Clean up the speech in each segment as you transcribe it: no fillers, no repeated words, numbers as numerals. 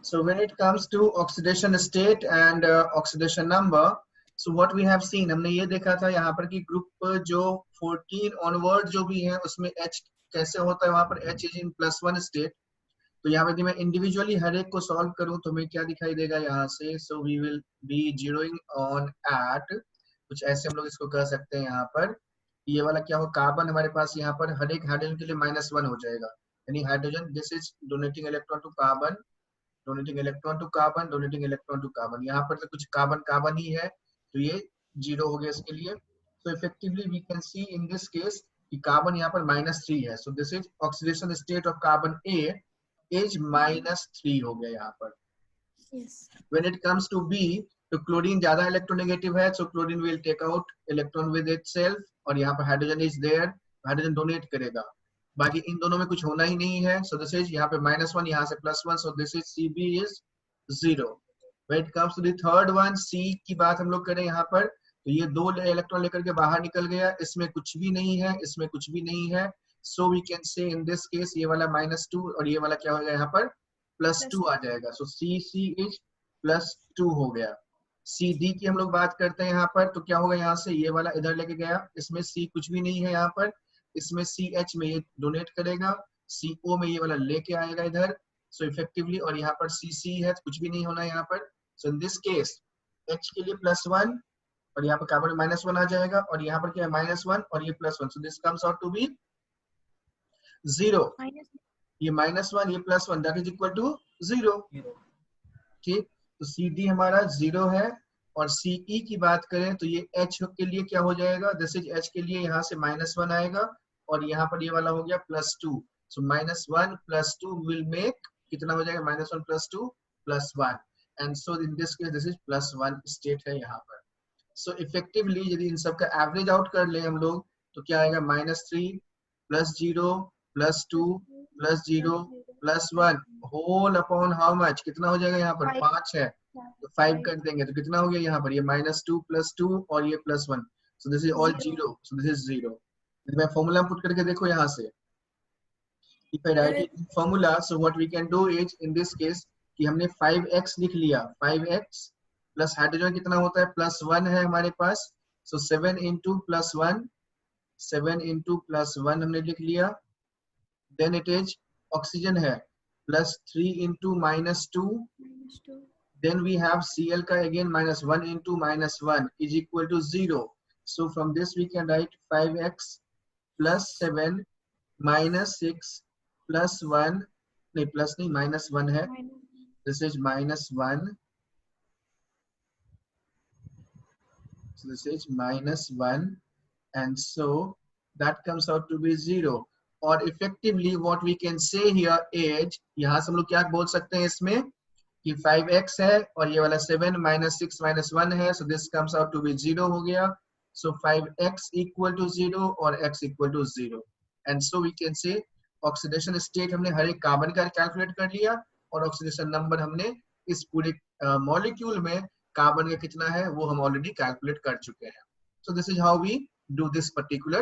So when it comes to oxidation state and oxidation number, so what we have seen, हमने ये देखा था यहाँ पर कि ग्रुप जो 14 ऑनवर्ड जो भी है उसमें H कैसे होता है, वहां पर H इज इन +1 स्टेट। तो यहाँ पर यदि मैं इंडिविजुअली हर एक को सॉल्व करूं तो हमें क्या दिखाई देगा यहाँ से, so we will be zeroing on at, कुछ ऐसे हम लोग इसको कह सकते हैं। यहाँ पर ये वाला क्या हो, कार्बन हमारे पास यहाँ पर हर एक हाइड्रोजन के लिए -1 हो जाएगा, यानी hydrogen this is donating electron to carbon, donating electron to carbon, donating electron to carbon. यहाँ पर तो कुछ कार्बन कार्बन ही है तो ये 0 हो गया इसके लिए। So effectively we can see in this case कि कार्बन यहाँ पर -3 है, so this is oxidation state of carbon A is -3 हो गया यहाँ पर। Yes. When it comes to B, तो क्लोरीन ज्यादा इलेक्ट्रोनेगेटिव है, so chlorine will take out electron with itself, और यहाँ पर hydrogen is there, hydrogen donate करेगा। बाकी इन दोनों में कुछ होना ही नहीं है, सो दिस इज यहाँ पे -1, यहाँ से +1, so this is CB is 0। When it comes to the third one, C की बात हम लोग करें यहाँ पर, तो ये 2 इलेक्ट्रॉन लेकर के बाहर निकल गया, इसमें कुछ भी नहीं है, इसमें कुछ भी नहीं है, सो वी कैन से इन दिस केस ये वाला -2 और ये वाला क्या होगा यहाँ पर +2 आ जाएगा, सो CC इज +2 हो गया। CD की हम लोग बात करते हैं यहाँ पर, तो क्या होगा यहाँ से, ये वाला इधर लेके गया, इसमें C कुछ भी नहीं है यहाँ पर, इसमें CH में ये डोनेट करेगा, CO में ये वाला लेके आएगा इधर, सो इफेक्टिवली, और यहाँ पर CC है तो कुछ भी नहीं होना यहाँ पर। सो इन दिस केस H के लिए +1 और यहाँ पर कार्बन -1 आ जाएगा, और यहाँ पर क्या है -1 और ये +1, so this comes out to be 0। ये -1 ये +1 दैट इज इक्वल टू 0। ठीक, तो CD हमारा 0 है, और CE की बात करें तो ये H के लिए क्या हो जाएगा, दिस इज H के लिए यहाँ से -1 आएगा, और यहाँ पर ये वाला हो गया +2, सो -1 +2 विल मेक कितना हो जाएगा, -1 +2 +1, and so in this case this is +1 state है यहाँ पर। सो इफेक्टिवली यदि इन सब का एवरेज आउट कर ले हम लोग तो क्या आएगा, -3 +0 +2 +0 +1 होल अपॉन हाउ मच, कितना हो जाएगा यहाँ पर 5 है, तो 5 कर देंगे तो कितना हो गया यहाँ पर, ये -2 +2 और ये +1, so this is all 0, so this is 0। मैं फॉर्मूला पुट करके देखो यहाँ से, if I write it in formula, so what we can do is in this case कि हमने 5x लिख लिया, 5x प्लस हाइड्रोजन कितना होता है +1 है हमारे पास, सो 7 into +1, 7 into +1 हमने लिख लिया, देन इट इज ऑक्सीजन है +3 into -2, then we have Cl का again -1 into -1 is equal to 0, so from this we can write 5x plus 7 minus 6 plus 1, नहीं प्लस नहीं -1 है, this is -1, so this is -1, and so that comes out to be 0, और effectively what we can say here is, यहाँ से हम लोग क्या बोल सकते हैं इसमें कि 5x है और ये वाला 7 -6 -1 है, so this comes out to be 0 हो गया, so 5x equal to 0 और x equal to 0, and so we can say oxidation state हमने हर एक कार्बन का कैलकुलेट कर लिया, और ऑक्सीडेशन नंबर हमने इस पूरे मॉलिक्यूल में कार्बन का कितना है वो हम ऑलरेडी कैलकुलेट कर चुके हैं। So this is how we do this particular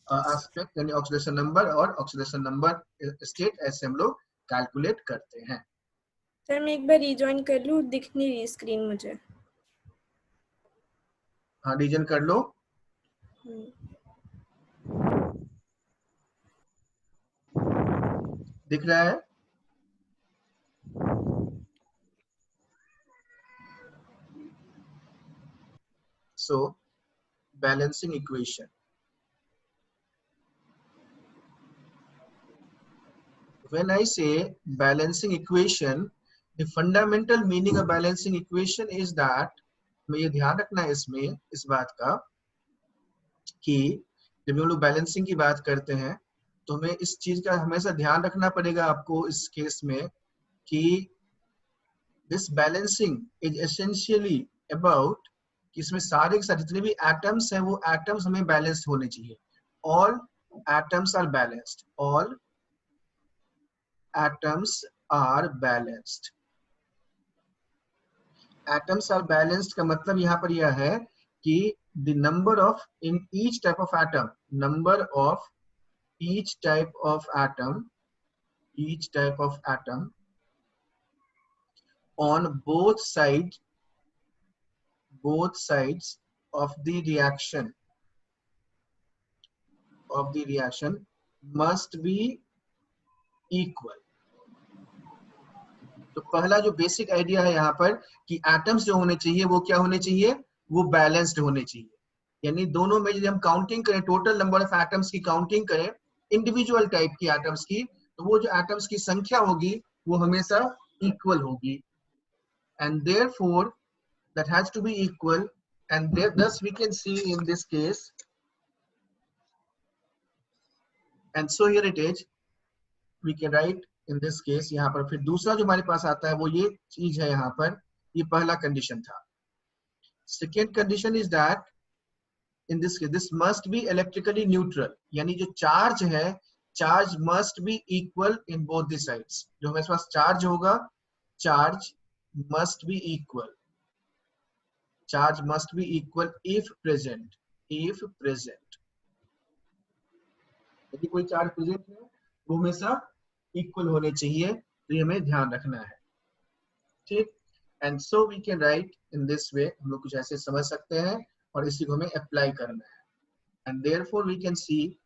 aspect, यानी ऑक्सीडेशन नंबर और ऑक्सीडेशन नंबर स्टेट ऐसे हम लोग कैलकुलेट करते हैं। सर मैं एक बार रिजॉइन कर लूं, दिख नहीं रही स्क्रीन मुझे। हाँ रीजन कर लो। दिख रहा है? So balancing equation, when I say balancing equation, the fundamental meaning of balancing equation is that, मैं ये ध्यान रखना है इसमें इस बात का कि जब हम लोग बैलेंसिंग की बात करते हैं तो हमें इस चीज का हमेशा ध्यान रखना पड़ेगा आपको इस केस में कि this balancing is essentially about कि इसमें सारे के सारे जितने भी एटम्स हैं वो एटम्स हमें बैलेंस्ड होने चाहिए, all atoms are balanced, all atoms are balanced, atoms are balanced का मतलब यहाँ पर यह है कि the number of in each type of atom, number of each type of atom, each type of atom on both sides of the reaction must be equal. तो पहला जो बेसिक आइडिया है यहाँ पर कि एटम्स जो होने चाहिए वो क्या होने चाहिए, वो बैलेंस्ड होने चाहिए. यानी दोनों में यदि हम काउंटिंग करें, टोटल नंबर ऑफ एटम्स की काउंटिंग करें इंडिविजुअल टाइप की एटम्स की, तो वो जो एटम्स की संख्या होगी वो हमेशा इक्वल होगी. And therefore that has to be equal, and thus we can see in this case, and so here it is, we can write in this case. यहाँ पर फिर दूसरा जो हमारे पास आता है वो ये चीज है. यहाँ पर ये पहला कंडीशन था. Second condition is that in this case this must be electrically neutral, यानी जो चार्ज है, charge must be equal in both the sides. जो हमारे पास चार्ज होगा, charge must be equal. Charge must be equal if present. यदि कोई charge present है वो हमेशा इक्वल होने चाहिए, तो ये हमें ध्यान रखना है. ठीक. And so we can write in this way. हम लोग कुछ ऐसे समझ सकते हैं और इसी को हमें अप्लाई करना है. And therefore we can see,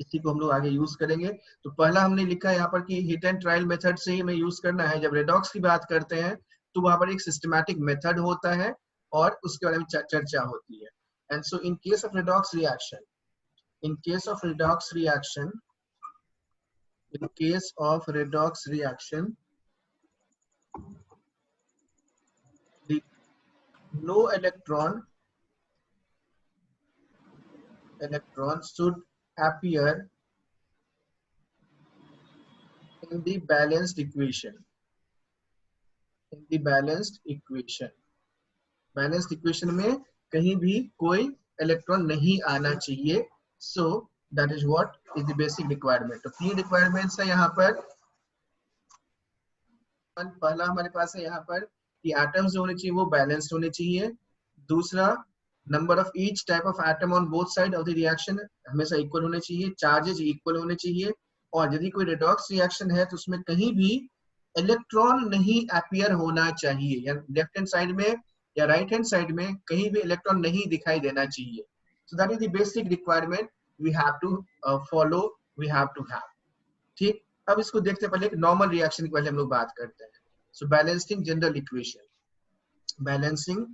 इसी को हम लोग आगे यूज करेंगे. तो पहला हमने लिखा है यहाँ पर कि हिट एंड ट्रायल मेथड से ही हमें यूज करना है. जब रेडॉक्स की बात करते हैं तो वहां पर एक सिस्टमैटिक मेथड होता है और उसके बारे में चर्चा होती है. And so in case of redox reaction, the no electron should appear in the balanced equation. Balanced equation में कहीं भी कोई इलेक्ट्रॉन नहीं आना चाहिए. So that is what is the basic requirement. तो 3 रिक्वायरमेंट्स है यहाँ पर. पहला हमारे पास है यहाँ पर कि एटम्स जो होने चाहिए वो बैलेंस्ड होने चाहिए. दूसरा, number of each type of atom on both side of the reaction हमेशा इक्वल होने चाहिए, चार्जेस इक्वल होने चाहिए. और यदि कोई रेडॉक्स रिएक्शन है तो उसमें कहीं भी इलेक्ट्रॉन नहीं अपीयर होना चाहिए, या लेफ्ट हैंड साइड में या राइट हैंड साइड में कहीं भी इलेक्ट्रॉन नहीं दिखाई देना चाहिए. So that is the basic requirement we have to follow, we have to have. ठीक. अब इसको देखते पहले एक नॉर्मल रिएक्शन की पहले हम लोग बात करते हैं. So balancing general equation, balancing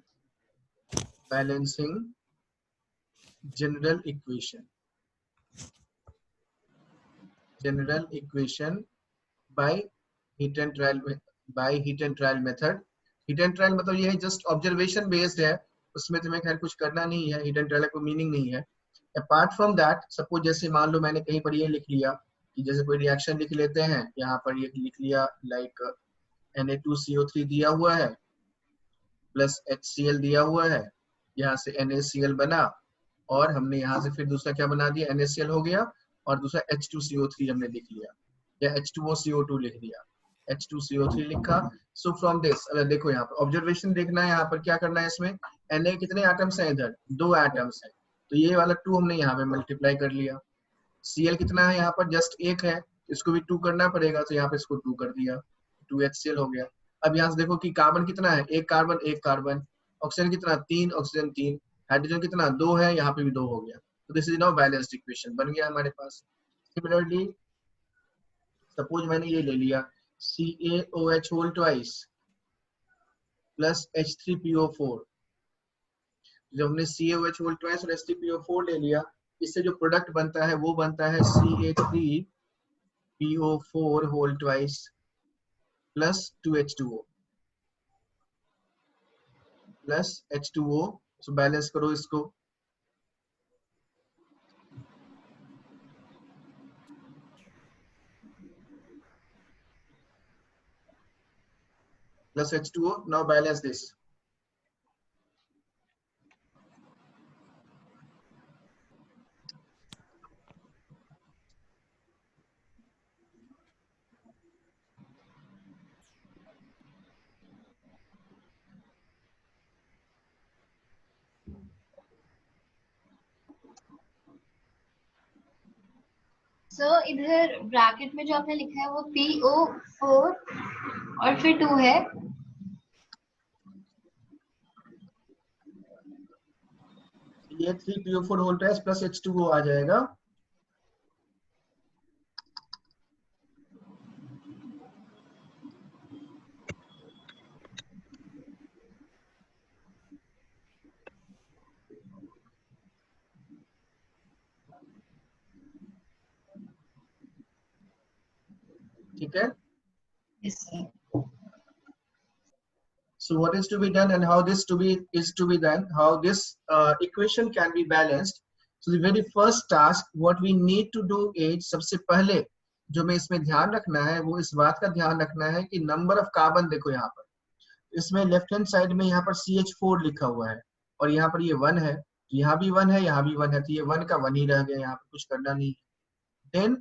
general equation by heat and trial method. Heat and trial मतलब ये है जस्ट ऑब्जर्वेशन बेस्ड है, उसमें तुम्हें खैर कुछ करना नहीं है. हीट एंड ट्रायल का कोई मीनिंग नहीं है. अपार्ट फ्रॉम दैट, सपोज जैसे मान लो मैंने कहीं पर ये लिख लिया कि जैसे कोई रिएक्शन लिख लेते हैं, यहाँ पर ये लिख लिया लाइक Na2CO3 दिया हुआ है प्लस HCl दिया हुआ है, यहाँ से NaCl बना और हमने यहाँ से फिर दूसरा क्या बना दिया, NaCl हो गया और दूसरा H2CO3 हमने लिख लिया, या H2OCO2 लिख दिया, H2CO3 लिखा. सो फ्रॉम दिस अगर देखो यहाँ पर ऑब्जर्वेशन देखना है, यहाँ पर क्या करना है, इसमें Na कितने एटम्स हैं, इधर 2 एटम्स हैं, तो ये वाला 2 हमने यहाँ पे मल्टीप्लाई कर लिया. Cl कितना है यहाँ पर, जस्ट 1 है, इसको भी 2 करना पड़ेगा, तो यहाँ पे इसको 2 कर दिया, 2HCl हो गया. अब यहाँ से देखो कि कार्बन कितना है, 1 कार्बन. ऑक्सीजन कितना, 3 ऑक्सीजन 3. हाइड्रोजन कितना, 2 है, यहाँ पे भी 2 हो गया. तो this is now balanced equation बन गया हमारे पास. सिमिलरली सपोज मैंने ये ले लिया CaOH whole twice plus H3PO4. जब हमने CaOH होल ट्वाइस और H3PO4 ले लिया, इससे जो प्रोडक्ट बनता है वो बनता है CH3PO4 whole twice plus 2H2O plus H2O. So balance करो इसको. Plus H2O. Now balance this. Sir इधर ब्रैकेट में जो आपने लिखा है वो PO4 और फिर 2 है, CH3PO4 वोल्टेज प्लस H2O आ जाएगा। ठीक है। Yes, sir. So what is to be done and how this is to be done, how this equation can be balanced. So the very first task what we need to do is, सबसे पहले जो हमें इसमें ध्यान रखना है वो इस बात का ध्यान रखना है कि नंबर ऑफ कार्बन, देखो यहाँ पर इसमें लेफ्ट हैंड साइड में यहाँ पर CH4 लिखा हुआ है और यहाँ पर ये 1 है, यहाँ भी 1 है, यहाँ भी 1 है, तो ये 1 का 1 ही रह गया, यहाँ पर कुछ करना नहीं है। देन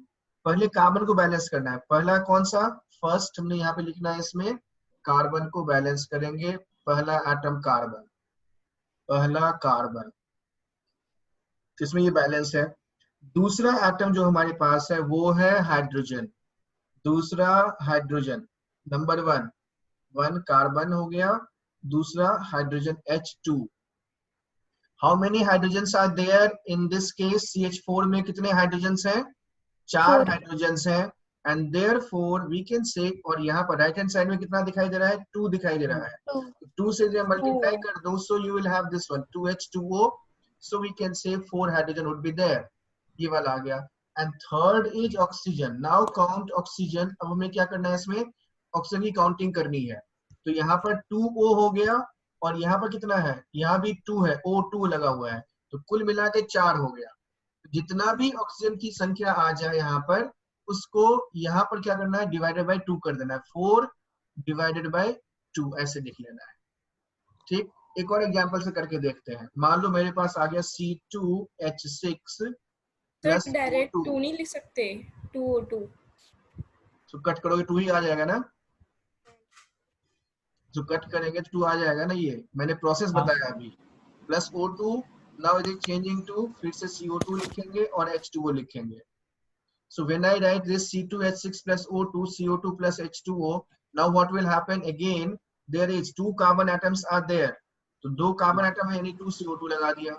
पहले कार्बन को बैलेंस करना है। पहला कौन सा, फर्स्ट हमने यहाँ पे लिखना है, इसमें कार्बन को बैलेंस करेंगे। पहला एटम कार्बन, पहला कार्बन, इसमें ये बैलेंस है। दूसरा एटम जो हमारे पास है वो है हाइड्रोजन, दूसरा हाइड्रोजन, नंबर 1 कार्बन हो गया, दूसरा hydrogen H2। How many hydrogens are there in this case, CH4 में कितने हाइड्रोजन्स हैं, 4 हाइड्रोजन्स हैं। एंड देयरफॉर वी कैन से, और यहाँ पर राइट हैंड साइड में कितना दिखाई दे रहा है, 2 दिखाई दे रहा है। 2 से जब मल्टीप्लाई कर दो, so you will have this one 2H2O, so we can say 4 hydrogen would be there, ये वाला आ गया। And third is oxygen. Now count oxygen. अब हमें क्या करना है, इसमें ऑक्सीजन की काउंटिंग करनी है। तो यहाँ पर 2O हो गया और यहाँ पर कितना है, यहाँ भी 2 है, O2 लगा हुआ है, तो कुल मिला के 4 हो गया। जितना भी ऑक्सीजन की संख्या आ जाए यहाँ पर, उसको यहाँ पर क्या करना है, डिवाइडेड बाय 2 कर देना है, 4 डिवाइडेड बाय 2 ऐसे लिख लेना है। ठीक, एक और एग्जांपल से करके देखते हैं। मान लो मेरे पास आ गया C2H6 प्लस डायरेक्ट O2। 2 नहीं लिख सकते, 2O2। तो कट करोगे 2 ही आ जाएगा ना, जो कट करेंगे तो 2 आ जाएगा ना, ये मैंने प्रोसेस बताया अभी। Plus O2, now it is changing to, फिर से CO2 लिखेंगे और H2O लिखेंगे। So when I write this C2H6 plus O2, CO2 plus H2O, now what will happen again? There is 2 carbon atoms are there. तो 2 carbon atom है, यानी 2 CO2 लगा दिया।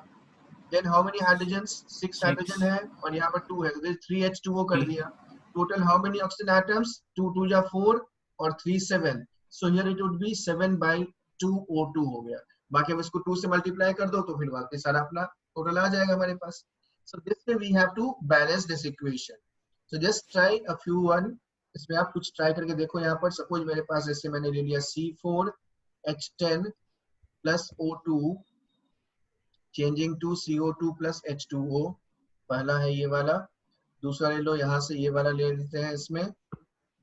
Then how many hydrogens? 6 hydrogen है और यहाँ पर 2 है, तो 3H2O कर दिया। Total how many oxygen atoms? 2 2 जा 4 और 3 7. So here it would be 7 by 2 O2 हो गया। बाकी अब इसको 2 से मल्टीप्लाई कर दो तो फिर बाकी सारा अपना टोटल आ जाएगा हमारे पास। So this way we have to balance this equation. So just try a few one. इसमें आप कुछ ट्राई करके देखो। यहाँ पर सपोज मेरे पास ऐसे मैंने ले लिया C4H10 plus O2 changing to CO2 plus H2O, पहला है ये वाला। दूसरा ले लो, यहाँ से ये वाला ले लेते हैं इसमें।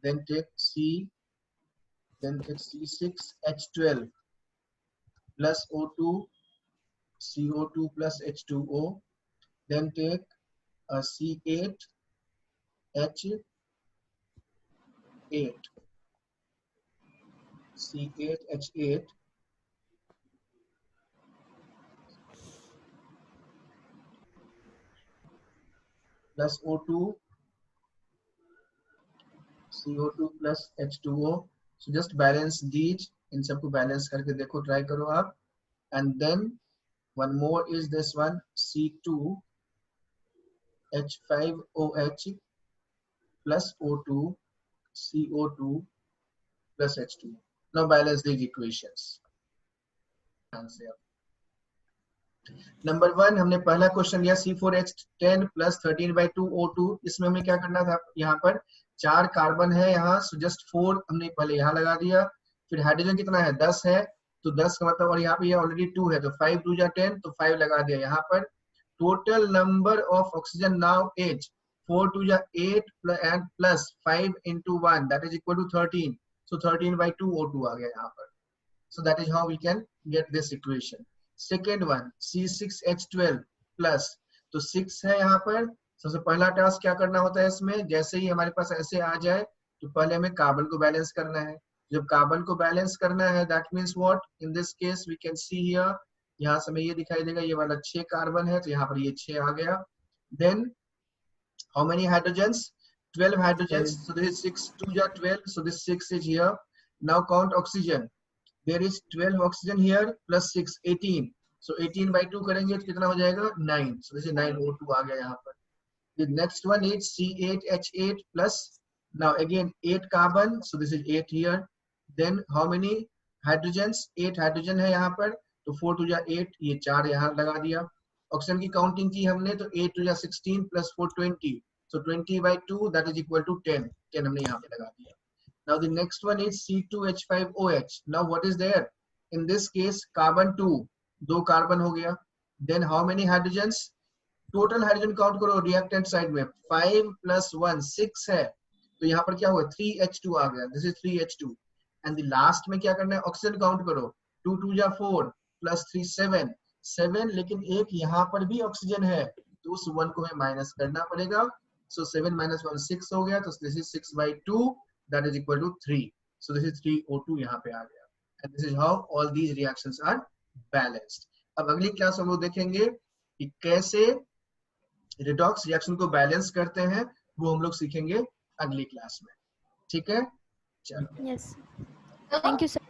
Then take C6H12 plus O2 CO2 plus H2O. Then take a C8H8 C8H8 plus O2 CO2 plus H2O. So just balance these, इन सबको बैलेंस करके देखो, ट्राई करो आप। And then one more is this one C2H5OH plus O2 CO2 plus H2. Now balance these equations. Number 1 हमने पहला question लिया C4H10 plus 13/2 O2। इसमें हमें क्या करना था, यहाँ पर 4 कार्बन है यहाँ, सो जस्ट 4 हमने पहले यहाँ लगा दिया। फिर हाइड्रोजन कितना है, 10 है, तो 10 का मतलब, और यहाँ पे ये ऑलरेडी 2 है, तो 5 2 जा 10, तो 5 लगा दिया यहाँ पर। Total number of oxygen now is 4 2 जा 8 and plus 5 into 1 that is equal to 13, so 13/2 O2 आ गया यहाँ पर। So that is how we can get this equation. Second one C6H12 plus, तो 6 है यहाँ पर। सबसे पहला टास्क क्या करना होता है इसमें, जैसे ही हमारे पास ऐसे आ जाए तो पहले हमें कार्बन को बैलेंस करना है। जब कार्बन को बैलेंस करना है, that means what, in this case we can see here, यहाँ से हमें ये दिखाई देगा, ये वाला 6 कार्बन है, तो यहाँ पर ये 6 आ गया। Then how many hydrogens, 12 hydrogens, so this is 6 2 ja 12, so this 6 is here. Now count oxygen, there is 12 oxygen here plus 6 18, सो 18/2 करेंगे तो कितना हो जाएगा 9, सो दिस इज 9O2 आ गया यहाँ पर। The next one is C8H8 plus, now again 8 carbon, so this is 8 here. Then how many hydrogens? 8 hydrogen है यहाँ पर, तो 4 to 8, ये 4 यहाँ लगा दिया। ऑक्सीजन की काउंटिंग की हमने तो 8 to 16 plus 4 20, so 20/2 that is equal to 10, 10 हमने यहाँ पे लगा दिया। Now the next one is C2H5OH. Now what is there? In this case carbon 2, 2 carbon हो गया। Then how many hydrogens? Total hydrogen count करो रिएक्टेंट साइड में, 5 + 1 6 है, तो यहाँ पर क्या हुआ 3H2 आ गया, this is 3H2। And the last में क्या करना है, ऑक्सीजन काउंट करो, 2 2 जा 4 + 3 7 7, लेकिन एक यहाँ पर भी ऑक्सीजन है तो उस 1 को हमें माइनस करना पड़ेगा, सो 7 - 1 6 हो गया, तो this is 6/2 that is equal to 3, so this is 3O2 यहाँ पे आ गया। And this is how all these reactions are balanced. अब अगली क्लास हम लोग देखेंगे कि कैसे रिडॉक्स रिएक्शन को बैलेंस करते हैं, वो हम लोग सीखेंगे अगली क्लास में। ठीक है, चलो। Yes, thank you sir.